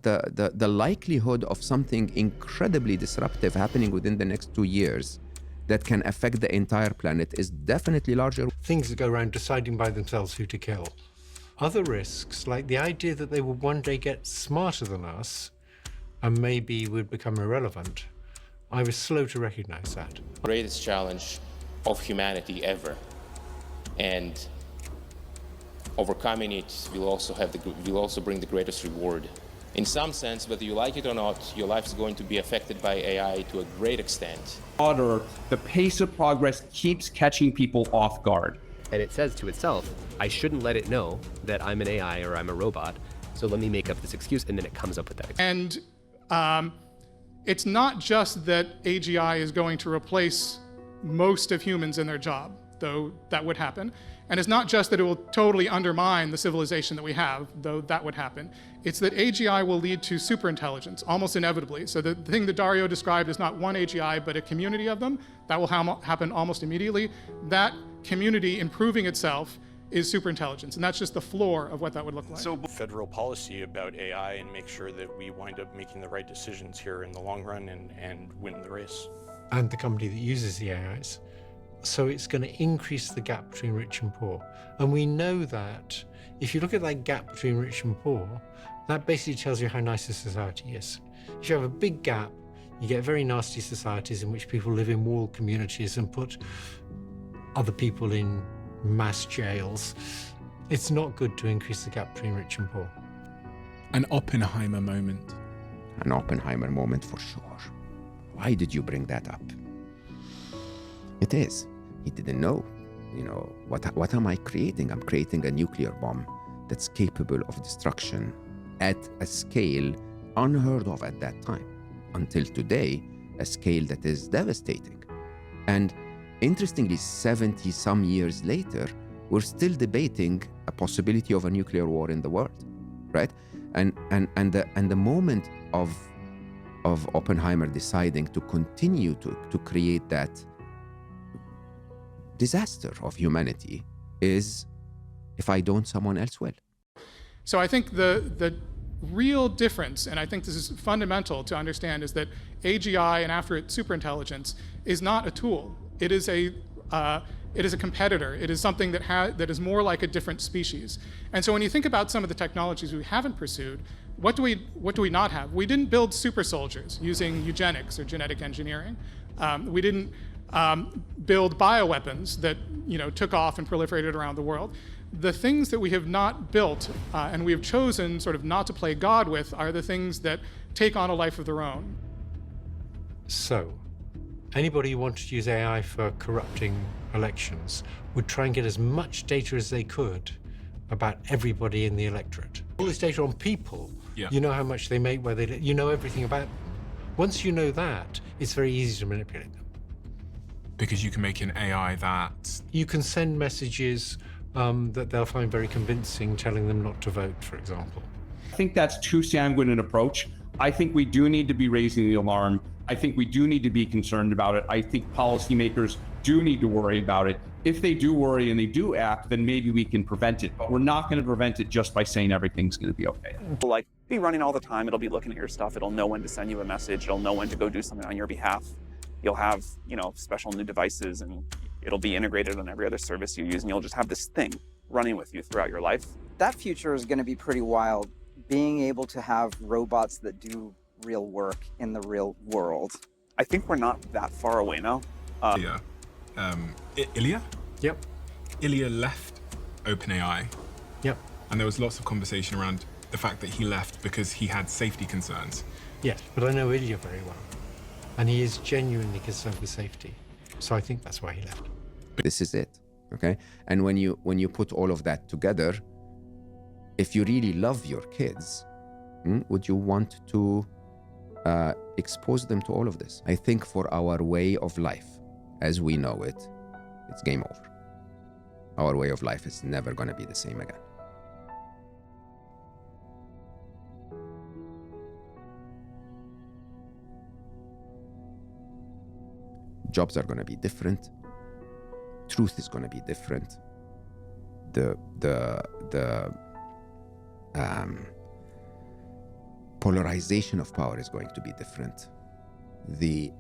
the likelihood of something incredibly disruptive happening within the next 2 years that can affect the entire planet is definitely larger. Things that go around deciding by themselves who to kill. Other risks, like the idea that they will one day get smarter than us and maybe would become irrelevant, I was slow to recognize that. Greatest challenge of humanity ever, and overcoming it will also bring the greatest reward. In some sense, whether you like it or not, your life is going to be affected by AI to a great extent. The pace of progress keeps catching people off guard. And it says to itself, I shouldn't let it know that I'm an AI or I'm a robot, so let me make up this excuse, and then it comes up with that excuse. And it's not just that AGI is going to replace most of humans in their job, though that would happen. And it's not just that it will totally undermine the civilization that we have, though that would happen. It's that AGI will lead to superintelligence, almost inevitably. So the thing that Dario described is not one AGI, but a community of them. That will happen almost immediately. That community improving itself is superintelligence, and that's just the floor of what that would look like. So federal policy about AI and make sure that we wind up making the right decisions here in the long run and win the race. And the company that uses the AIs. So it's going to increase the gap between rich and poor. And we know that if you look at that gap between rich and poor, that basically tells you how nice a society is. If you have a big gap, you get very nasty societies in which people live in walled communities and put other people in mass jails. It's not good to increase the gap between rich and poor. An Oppenheimer moment. An Oppenheimer moment for sure. Why did you bring that up? It is. He didn't know. You know, what am I creating? I'm creating a nuclear bomb that's capable of destruction at a scale unheard of at that time. Until today, a scale that is devastating. And interestingly, 70 some years later, we're still debating a possibility of a nuclear war in the world, right? And the moment of Oppenheimer deciding to continue to create that disaster of humanity is, if I don't, someone else will. So I think the real difference, and I think this is fundamental to understand, is that AGI and after it superintelligence is not a tool. It is a competitor. It is something that is more like a different species. And so when you think about some of the technologies we haven't pursued, what do we not have? We didn't build super soldiers using eugenics or genetic engineering. We didn't build bioweapons that took off and proliferated around the world. The things that we have not built and we have chosen sort of not to play God with are the things that take on a life of their own. So, anybody who wanted to use AI for corrupting elections would try and get as much data as they could about everybody in the electorate. All this data on people, you know how much they make, where they live, you know everything about them. Once you know that, it's very easy to manipulate them. Because you can make an AI that... You can send messages that they'll find very convincing, telling them not to vote, for example. I think that's too sanguine an approach. I think we do need to be raising the alarm. I think we do need to be concerned about it. I think policymakers do need to worry about it. If they do worry and they do act, then maybe we can prevent it. But we're not going to prevent it just by saying everything's going to be okay. Like, be running all the time. It'll be looking at your stuff. It'll know when to send you a message. It'll know when to go do something on your behalf. You'll have, special new devices, and it'll be integrated on every other service you use, and you'll just have this thing running with you throughout your life. That future is going to be pretty wild. Being able to have robots that do real work in the real world. I think we're not that far away now. Ilya? Yep. Ilya left OpenAI. Yep. And there was lots of conversation around the fact that he left because he had safety concerns. Yes, but I know Ilya very well. And he is genuinely concerned with safety. So I think that's why he left. This is it, okay? And when you put all of that together, if you really love your kids, would you want to expose them to all of this? I think for our way of life, as we know it, it's game over. Our way of life is never going to be the same again. Jobs are going to be different. Truth is going to be different. polarization of power is going to be different. The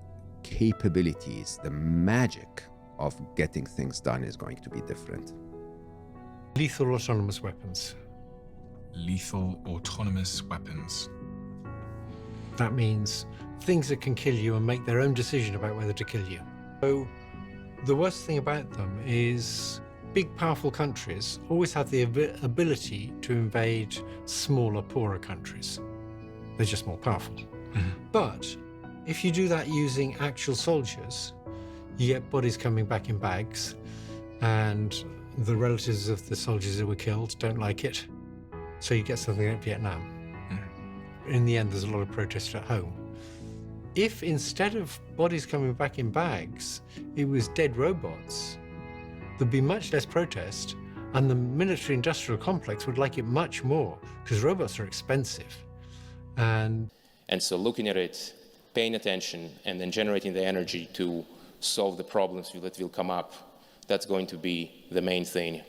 capabilities, the magic of getting things done is going to be different. Lethal autonomous weapons. Lethal autonomous weapons. That means things that can kill you and make their own decision about whether to kill you. So the worst thing about them is big, powerful countries always have the ability to invade smaller, poorer countries. They're just more powerful. But if you do that using actual soldiers, you get bodies coming back in bags, and the relatives of the soldiers that were killed don't like it. So you get something like Vietnam. In the end, there's a lot of protest at home. If instead of bodies coming back in bags, it was dead robots, there'd be much less protest, and the military-industrial complex would like it much more, because robots are expensive. And so looking at it, paying attention, and then generating the energy to solve the problems that will come up, that's going to be the main thing.